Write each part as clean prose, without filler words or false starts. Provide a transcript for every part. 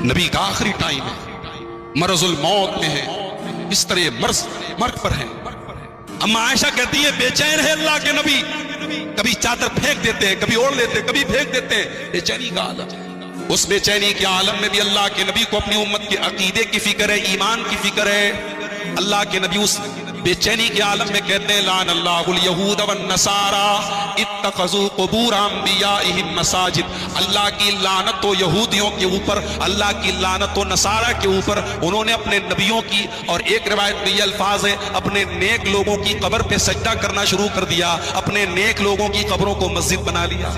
نبی کا آخری ٹائم ہے، مرض الموت میں ہے، اس طرح مرگ پر ہے۔ اما عائشہ کہتی ہے بے چین ہے اللہ کے نبی، کبھی چادر پھینک دیتے ہیں، کبھی اوڑھ لیتے ہیں، کبھی پھینک دیتے ہیں، بے چینی کا عالم۔ اس بے چینی کے عالم میں بھی اللہ کے نبی کو اپنی امت کے عقیدے کی فکر ہے، ایمان کی فکر ہے۔ اللہ کے نبی اس بے چینی کے عالم میں کہتے ہیں لعن اللہ الیہود والنصارى اتخذوا قبور انبیائہم مساجد۔ اللہ کی لعنت ہو یہودیوں کے اوپر، اللہ کی لعنت ہو نصارہ کے اوپر، انہوں نے اپنے نبیوں کی، اور ایک روایت میں یہ الفاظ ہے، اپنے نیک لوگوں کی قبر پہ سجدہ کرنا شروع کر دیا، اپنے نیک لوگوں کی قبروں کو مسجد بنا لیا۔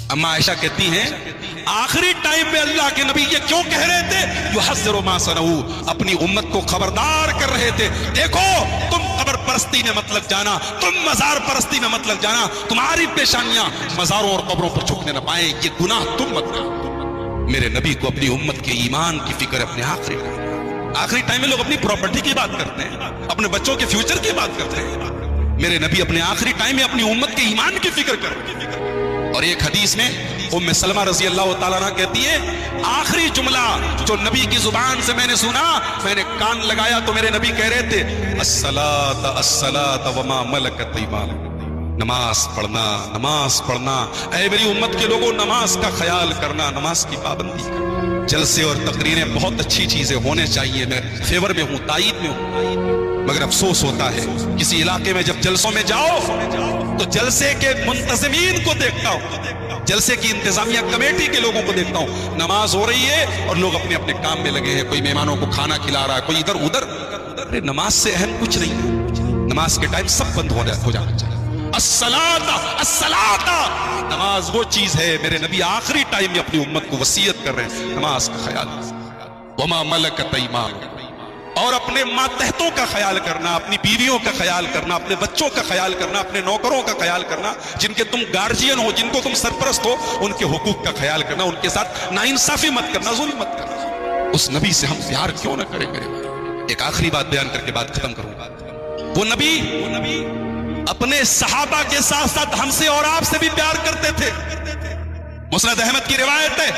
اما عائشہ کہتی ہیں آخری ٹائم میں اللہ کے نبی یہ کیوں کہہ رہے تھے؟ یحذر ما صنعوا، اپنی امت کو خبردار کر رہے تھے، دیکھو تم قبر پرستی میں مت لگ جانا، تم مزار پرستی میں مت لگ جانا، تمہاری پیشانیاں مزاروں اور قبروں پر جھکنے نہ پائیں، یہ گناہ تم مت کرو۔ میرے نبی کو اپنی امت کے ایمان کی فکر اپنے آخری ٹائم میں لوگ اپنی پراپرٹی کی بات کرتے ہیں، اپنے بچوں کے فیوچر کی بات کرتے ہیں، میرے نبی اپنے آخری ٹائم میں اپنی امت کے ایمان کی فکر کرتے ہیں۔ اور ایک حدیث میں ام سلمہ رضی اللہ تعالیٰ عنہ کہتی ہے آخری جملہ جو نبی کی زبان سے میں نے سنا، میں نے کان لگایا تو میرے نبی کہہ رہے تھے الصلاۃ الصلاۃ وما ملکت ایمانکم، نماز پڑھنا، نماز پڑھنا، اے میری امت کے لوگوں نماز کا خیال کرنا، نماز کی پابندی کرنا۔ جلسے اور تقریریں بہت اچھی چیزیں ہونے چاہیے، میں فیور میں ہوں، تائید میں ہوں، مگر افسوس ہوتا ہے کسی علاقے میں جب جلسوں میں جاؤ تو جلسے کے منتظمین کو دیکھتا ہوں، جلسے کی انتظامیہ کمیٹی کے لوگوں کو دیکھتا ہوں، نماز ہو رہی ہے اور لوگ اپنے اپنے کام میں لگے ہیں، کوئی مہمانوں کو کھانا کھلا رہا ہے، کوئی ادھر ادھر۔ ارے نماز سے اہم کچھ نہیں ہے، نماز کے ٹائم سب بند ہو جانا چاہیے۔ الصلاۃ الصلاۃ، نماز وہ چیز ہے، میرے نبی آخری ٹائم میں اپنی امت کو وصیت کر رہے ہیں نماز کا خیال، وما ملکت ایمانکم، اور اپنے ماتحتوں کا خیال کرنا، اپنی بیویوں کا خیال کرنا، اپنے بچوں کا خیال کرنا، اپنے نوکروں کا خیال کرنا، جن کے تم گارجین ہو، جن کو تم سرپرست ہو، ان کے حقوق کا خیال کرنا، ان کے ساتھ ناانصافی مت کرنا، ظلم مت کرنا۔ اس نبی سے ہم پیار کیوں نہ کریں میرے بھائی؟ ایک آخری بات بیان کر کے بات ختم کروں گا۔ وہ نبی اپنے صحابہ کے ساتھ ساتھ ہم سے اور آپ سے بھی پیار کرتے تھے۔ مسند احمد کی روایت ہے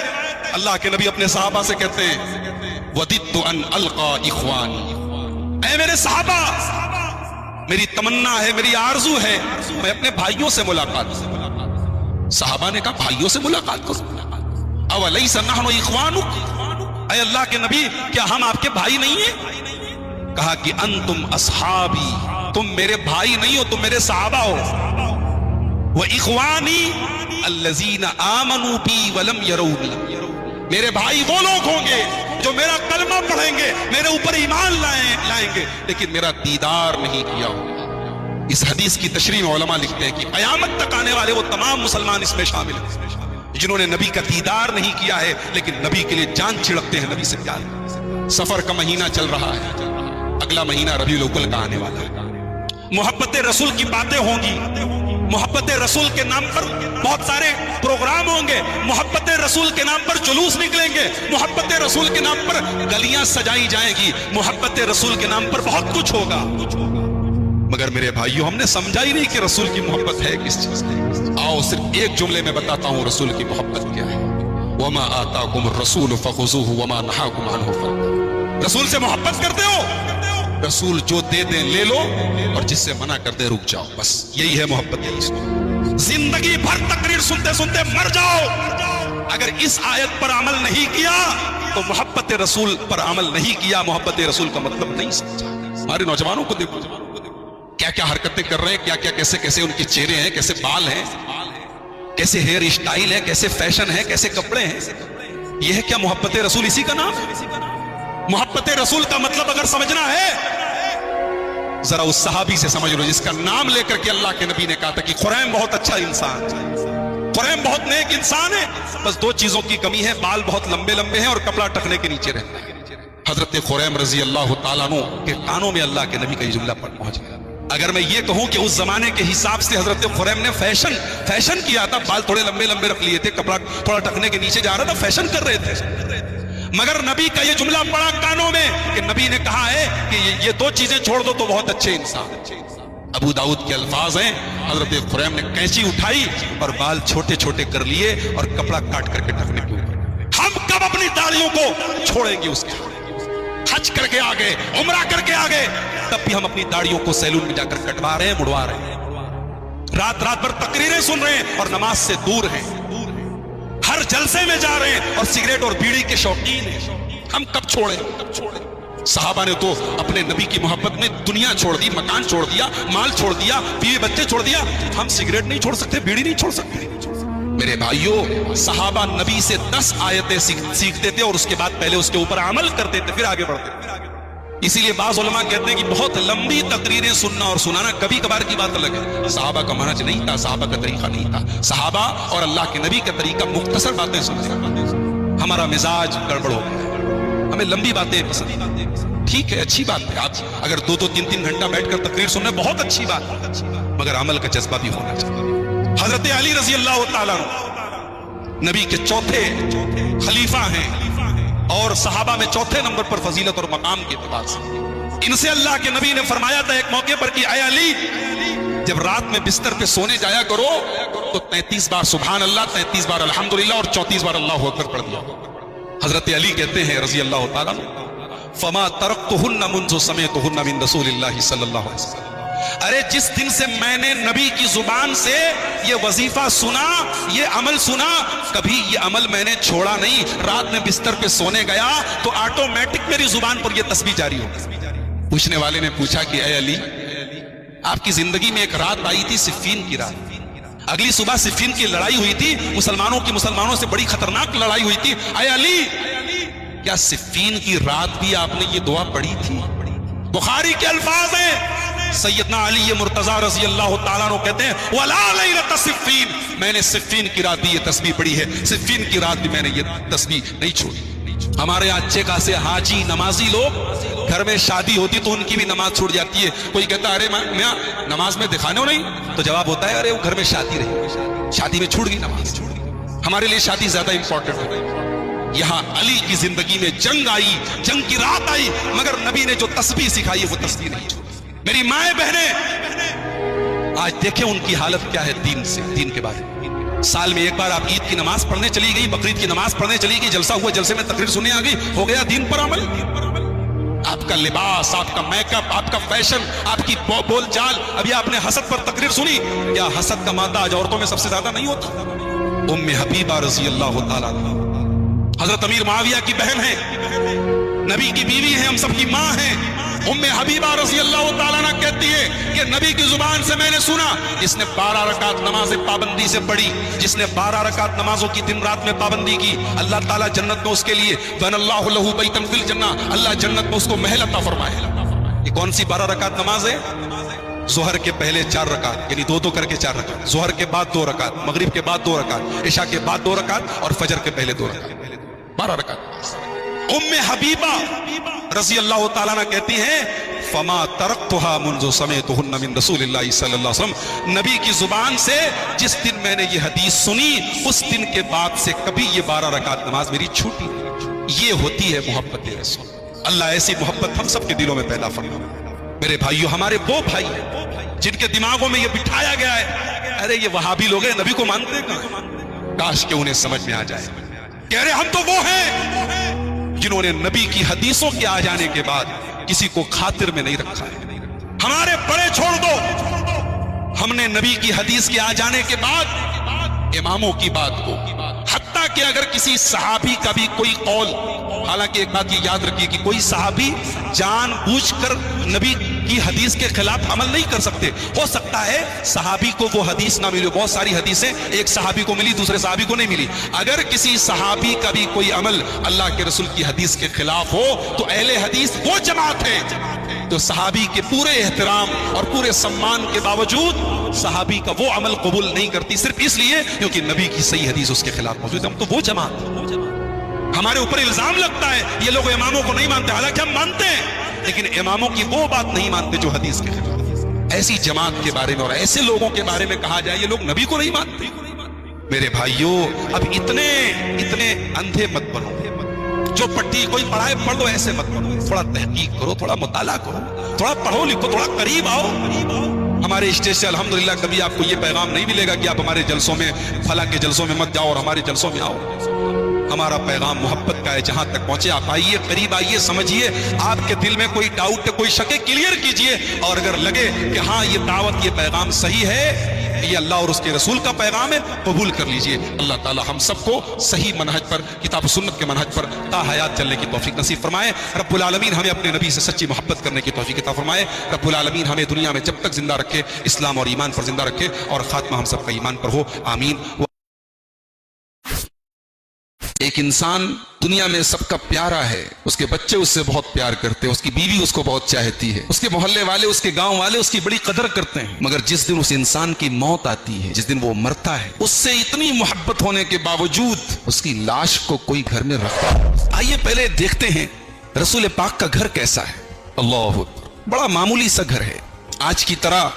اللہ کے نبی اپنے صحابہ سے کہتے ہیں وَدِدْتُ أَنْ أَلْقَى إِخْوَانِي، اے میرے صحابہ میری تمنا ہے، میری آرزو ہے میں اپنے بھائیوں سے ملاقات کروں۔ صحابہ نے کہا بھائیوں سے ملاقات کروں؟ أَوَلَيْسَ نَحْنُ إِخْوَانُكَ، اے اللہ کے نبی کیا ہم آپ کے بھائی نہیں ہیں؟ کہا کہ انتم اصحابی، تم میرے بھائی نہیں ہو، تم میرے صحابہ ہو۔ وَإِخْوَانِي الَّذِينَ آمَنُوا بِي وَلَمْ يَرَوْنِي، میرے بھائی وہ لوگ ہوں گے جو میرا کلمہ پڑھیں گے، میرے اوپر ایمان لائیں گے، لیکن میرا دیدار نہیں کیا ہوگا۔ اس حدیث کی تشریح میں علماء لکھتے ہیں کہ قیامت تک آنے والے وہ تمام مسلمان اس میں شامل ہیں جنہوں نے نبی کا دیدار نہیں کیا ہے لیکن نبی کے لیے جان چھڑکتے ہیں، نبی سے پیار کرتے ہیں۔ سفر کا مہینہ چل رہا ہے، اگلا مہینہ ربیع الاول کا آنے والا ہے، محبت رسول کی باتیں ہوں گی، محبت رسول کے نام پر بہت سارے پروگرام ہوں گے، محبت رسول کے نام پر جلوس نکلیں گے، محبت رسول کے نام پر گلیاں سجائی جائیں گی، محبت رسول کے نام پر بہت کچھ ہوگا، مگر میرے بھائیوں ہم نے سمجھا ہی نہیں کہ رسول کی محبت ہے کس چیز کی۔ آؤ صرف ایک جملے میں بتاتا ہوں رسول کی محبت کیا ہے۔ وما آتاکم الرسول فخذوہ وما نہاکم عنہ فانتہوا، رسول سے محبت کرتے ہو، رسول جو دے دیں لے لو، اور جس سے منع کر دے رک جاؤ، بس یہی ہے محبت رسول۔ زندگی بھر تقریر سنتے سنتے مر جاؤ، اگر اس آیت پر عمل نہیں کیا تو محبت رسول پر عمل نہیں کیا، محبت رسول کا مطلب نہیں سمجھا۔ ہمارے نوجوانوں کو دیکھو کیا کیا حرکتیں کر رہے ہیں، کیا کیا کیسے کیسے ان کے چہرے ہیں، کیسے بال ہیں، کیسے ہیئر اسٹائل ہے، کیسے فیشن ہے، کیسے کپڑے ہیں، یہ ہے کیا محبت رسول؟ اسی کا نام ہے محبت رسول۔ کا مطلب اگر سمجھنا ہے ذرا اس صحابی سے سمجھ لو جس کا نام لے کر کے اللہ کے نبی نے کہا تھا کہ خریم بہت اچھا انسان، خریم بہت نیک انسان ہے، بس دو چیزوں کی کمی ہے، بال بہت لمبے لمبے ہیں اور کپڑا ٹکنے کے نیچے رہتا ہے۔ حضرت خریم رضی اللہ تعالیٰ عنہ کے کانوں میں اللہ کے نبی کا یہ جملہ پہنچ گیا۔ اگر میں یہ کہوں کہ اس زمانے کے حساب سے حضرت خریم نے فیشن کیا تھا، بال تھوڑے لمبے لمبے رکھ لیے تھے، کپڑا تھوڑا ٹکنے کے نیچے جا رہا تھا، فیشن کر رہے تھے، مگر نبی کا یہ جملہ پڑا کانوں میں کہ نبی نے کہا ہے کہ یہ دو چیزیں چھوڑ دو تو بہت اچھے انسان۔ ابو داؤد کے الفاظ ہیں حضرت خریم نے کینچی اٹھائی اور بال چھوٹے چھوٹے کر لیے اور کپڑا کاٹ کر کے ٹکنے کے اوپر، ہم کب اپنی داڑھیوں کو چھوڑیں گے؟ اس کے حج کر کے آ گئے، عمرہ کر کے آ گئے، تب بھی ہم اپنی داڑھیوں کو سیلون میں جا کر کٹوا رہے ہیں، مڑوا رہے ہیں، رات رات بھر تقریریں سن رہے ہیں اور نماز سے دور ہیں، ہر جلسے میں جا رہے ہیں اور سگریٹ اور بیڑی کے شوقین ہیں۔ ہم کب چھوڑیں؟ صحابہ نے تو اپنے نبی کی محبت میں دنیا چھوڑ دی، مکان چھوڑ دیا، مال چھوڑ دیا، بیوی بچے چھوڑ دیا۔ ہم سگریٹ نہیں چھوڑ سکتے، بیڑی نہیں چھوڑ سکتے؟ میرے بھائیوں، صحابہ نبی سے 10 آیتیں سیکھتے تھے اور اس کے بعد پہلے اس کے اوپر عمل کرتے تھے، پھر آگے بڑھتے تھے۔ اسی لیے بعض علماء کہتے ہیں کہ بہت لمبی تقریریں سننا اور سنانا کبھی کبھار کی بات الگ ہے، صحابہ کا منہج نہیں تھا، صحابہ کا طریقہ نہیں تھا۔ صحابہ اور اللہ کے نبی کا طریقہ مختصر باتیں سننا۔ ہمارا مزاج گڑبڑ ہو گیا، ہمیں لمبی باتیں پسند۔ ٹھیک ہے، اچھی بات ہے، آپ اگر 2-2 3-3 گھنٹہ بیٹھ کر تقریر سن رہے بہت اچھی بات ہے، مگر عمل کا جذبہ بھی ہونا چاہیے۔ حضرت علی رضی اللہ تعالیٰ نبی کے چوتھے خلیفہ ہیں اور صحابہ میں چوتھے نمبر پر فضیلت اور مقام کے اعتبار سے۔ ان سے اللہ کے نبی نے فرمایا تھا ایک موقع پر کہ اے علی، جب رات میں بستر پہ سونے جایا کرو تو 33 بار سبحان اللہ، 33 بار الحمدللہ اور 34 بار اللہ اکبر پڑھ دیا۔ حضرت علی کہتے ہیں رضی اللہ تعالیٰ فما ترکتہن منذ سمعتہن من رسول اللہ صلی اللہ علیہ وسلم، ارے جس دن سے میں نے نبی کی زبان سے یہ وظیفہ سنا، یہ عمل سنا، کبھی یہ عمل میں نے چھوڑا نہیں۔ رات میں بستر پہ سونے گیا تو آٹومیٹک میری زبان پر یہ تسبیح جاری ہو گئی۔ پوچھنے والے نے پوچھا کہ اے علی، آپ کی زندگی میں ایک رات آئی تھی صفین کی رات، اگلی صبح صفین کی لڑائی ہوئی تھی، مسلمانوں سے بڑی خطرناک لڑائی ہوئی تھی، اے علی کیا صفین کی رات بھی آپ نے یہ دعا پڑھی تھی؟ بخاری کے الفاظ ہیں، سیدنا علی مرتضیٰ رضی اللہ تعالیٰ عنہ کہتے ہیں وَلَا لَيْلَةَ صِفِّينَ، میں نے صفین کی رات بھی یہ تسبیح پڑھی ہے، صفین کی رات بھی میں نے یہ تسبیح نہیں چھوڑی۔ ہمارے یہاں اچھے خاصے حاجی نمازی لوگ، گھر میں شادی ہوتی تو ان کی بھی نماز چھوٹ جاتی ہے۔ کوئی کہتا ہے ارے میاں نماز میں دکھانے ہو نہیں، تو جواب ہوتا ہے ارے وہ گھر میں شادی رہی، شادی میں چھوٹ گئی نماز۔ ہمارے لیے شادی زیادہ امپورٹنٹ ہے۔ یہاں علی کی زندگی میں جنگ آئی، جنگ کی رات آئی، مگر نبی نے جو تسبیح سکھائی وہ تسبیح نہیں چھوڑی۔ میری مائیں بہنیں، آج دیکھیں ان کی حالت کیا ہے دین کے بارے میں۔ سال میں ایک بار آپ عید کی نماز پڑھنے چلی گئی، بقرعید کی نماز پڑھنے چلی گئی، جلسہ ہوا، جلسے میں تقریر سننے آ گئی، ہو گیا دین پر عمل؟ آپ کا لباس، آپ کا میک اپ، آپ کا فیشن، آپ کی بول چال، ابھی آپ نے حسد پر تقریر سنی، کیا حسد کا مادہ آج عورتوں میں سب سے زیادہ نہیں ہوتا؟ ام حبیبہ رضی اللہ تعالیٰ حضرت امیر معاویہ کی بہن ہے، نبی کی بیوی ہے، ہم سب کی ماں ہے۔ ام حبیبہ رضی اللہ تعالیٰ عنہ کہتی ہے کہ نبی کی زبان سے میں نے سنا، جس نے 12 رکعت نماز پابندی سے پڑھی، جس نے 12 رکعت نمازوں کی دن رات میں پابندی کی، اللہ تعالیٰ جنت میں اس کے لیے بن اللہ لہ بیتن فی الجنہ، اللہ جنت میں اس کو محل عطا فرمائے۔ یہ کون سی 12 رکعت نماز ہے؟ ظہر کے پہلے 4 رکعت، یعنی 2 کر کے 4 رکعت، ظہر کے بعد 2 رکعت، مغرب کے بعد 2 رکعت، عشاء کے بعد 2 رکعت اور فجر کے پہلے 2 رکعت، 12 رکعت۔ ام حبیبہ رضی اللہ تعالیٰ عنہ کہتی ہیں فما ترکتھا منذ سمعتہن من رسول اللہ صلی اللہ علیہ وسلم، نبی کی زبان سے جس دن میں نے یہ حدیث سنی اس دن کے بعد سے کبھی یہ 12 رکعت نماز میری چھوٹی نہیں۔ یہ ہوتی ہے محبت رسول۔ اللہ ایسی محبت ہم سب کے دلوں میں پیدا فرمائے۔ میرے بھائیو، ہمارے وہ بھائی جن کے دماغوں میں یہ بٹھایا گیا ہے ارے یہ وہابی لوگ ہیں، نبی کو مانتے ہیں کہاں؟ کاش کہ انہیں سمجھ میں آ جائے کہ ارے ہم تو وہ ہیں جنہوں نے نبی کی حدیثوں کے آ جانے کے بعد کسی کو خاطر میں نہیں رکھا ہے۔ ہمارے بڑے چھوڑ دو، ہم نے نبی کی حدیث کے آ جانے کے بعد اماموں کی بات کو، حتیٰ کہ اگر کسی صحابی کا بھی کوئی قول، حالانکہ ایک بات یہ یاد رکھیے کہ کوئی صحابی جان بوجھ کر نبی کی حدیث کے خلاف عمل نہیں کر سکتے۔ ہو سکتا ہے صحابی کو وہ حدیث نہ ملی، بہت ساری حدیثیں ایک صحابی کو ملی دوسرے صحابی کو نہیں ملی۔ اگر کسی صحابی کا بھی کوئی عمل اللہ کے رسول کی حدیث کے خلاف ہو تو اہل حدیث وہ جماعت ہے تو صحابی کے پورے احترام اور پورے سمان کے باوجود صحابی کا وہ عمل قبول نہیں کرتی، صرف اس لیے کیونکہ نبی کی صحیح حدیث اس کے خلاف موجود ہے۔ ہم تو وہ جماعت ہیں۔ ہمارے اوپر الزام لگتا ہے یہ لوگ اماموں کو نہیں مانتے، حالانکہ ہم مانتے ہیں لیکن اماموں کی وہ بات نہیں مانتے جو حدیث کے خلاف۔ ایسی جماعت کے بارے میں اور ایسے لوگوں کے بارے میں کہا جائے یہ لوگ نبی کو نہیں مانتے۔ میرے بھائیوں، اب اتنے اندھے مت بنو، جو پٹی کوئی پڑھائے پڑھ لو ایسے مت پڑھو، تھوڑا تحقیق کرو، تھوڑا مطالعہ کرو، تھوڑا پڑھو لکھو، تھوڑا قریب آؤ۔ ہمارے اسٹیج سے الحمدللہ کبھی آپ کو یہ پیغام نہیں ملے گا کہ آپ ہمارے جلسوں میں فلاں کے جلسوں میں مت جاؤ اور ہمارے جلسوں میں آؤ۔ ہمارا پیغام محبت کا ہے، جہاں تک پہنچے آپ آئیے، قریب آئیے، سمجھیے، آپ کے دل میں کوئی ڈاؤٹ ہے، کوئی شک ہے، کلیئر کیجئے، اور اگر لگے کہ ہاں یہ دعوت، یہ پیغام صحیح ہے، یہ اللہ اور اس کے رسول کا پیغام ہے، قبول کر لیجئے۔ اللہ تعالی ہم سب کو صحیح منہج پر، کتاب و سنت کے منہج پر تا حیات چلنے کی توفیق نصیب فرمائے۔ رب العالمین ہمیں اپنے نبی سے سچی محبت کرنے کی توفیق عطا فرمائے۔ رب العالمین ہمیں دنیا میں جب تک زندہ رکھے اسلام اور ایمان پر زندہ رکھے، اور خاتمہ ہم سب کا ایمان پر ہو، آمین۔ ایک انسان دنیا میں سب کا پیارا ہے، اس کے بچے اس سے بہت پیار کرتے ہیں، اس کی بیوی اس کو بہت چاہتی ہے، اس کے محلے والے، اس کے گاؤں والے اس کی بڑی قدر کرتے ہیں، مگر جس دن اس انسان کی موت آتی ہے، جس دن وہ مرتا ہے، اس سے اتنی محبت ہونے کے باوجود اس کی لاش کو کوئی گھر میں رکھتا ہے۔ آئیے پہلے دیکھتے ہیں رسول پاک کا گھر کیسا ہے۔ اللہ اکبر، بڑا معمولی سا گھر ہے، آج کی طرح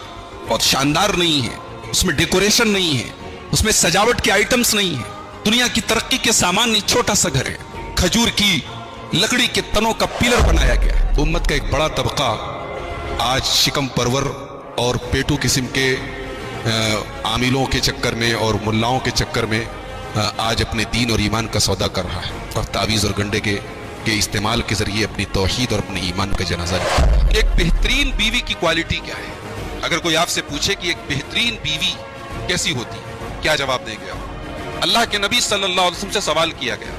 بہت شاندار نہیں ہے، اس میں ڈیکوریشن نہیں ہے، اس میں سجاوٹ کے آئٹمز نہیں ہیں، دنیا کی ترقی کے سامان نہیں، چھوٹا سا گھر ہے، کھجور کی لکڑی کے تنوں کا پلر بنایا گیا ہے۔ امت کا ایک بڑا طبقہ آج شکم پرور اور پیٹو قسم کے عاملوں کے چکر میں اور ملاؤں کے چکر میں آج اپنے دین اور ایمان کا سودا کر رہا ہے، اور تعویذ اور گنڈے کے استعمال کے ذریعے اپنی توحید اور اپنے ایمان کا جنازہ لے رہا ہے۔ ایک بہترین بیوی کی کوالٹی کیا ہے؟ اگر کوئی آپ سے پوچھے کہ ایک بہترین بیوی کیسی ہوتی ہے، کیا جواب دیں گے آپ؟ اللہ کے نبی صلی اللہ علیہ وسلم سے سوال کیا گیا،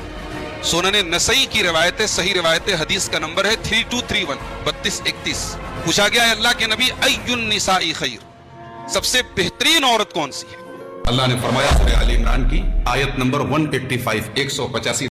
سنن نسائی کی روایت ہے، صحیح روایت ہے، حدیث کا نمبر ہے 3231 3231۔ پوچھا گیا ہے اللہ کے نبی ای النساء خیر، سب سے بہترین عورت کون سی ہے؟ اللہ نے فرمایا سورہ آل عمران کی آیت نمبر 185 185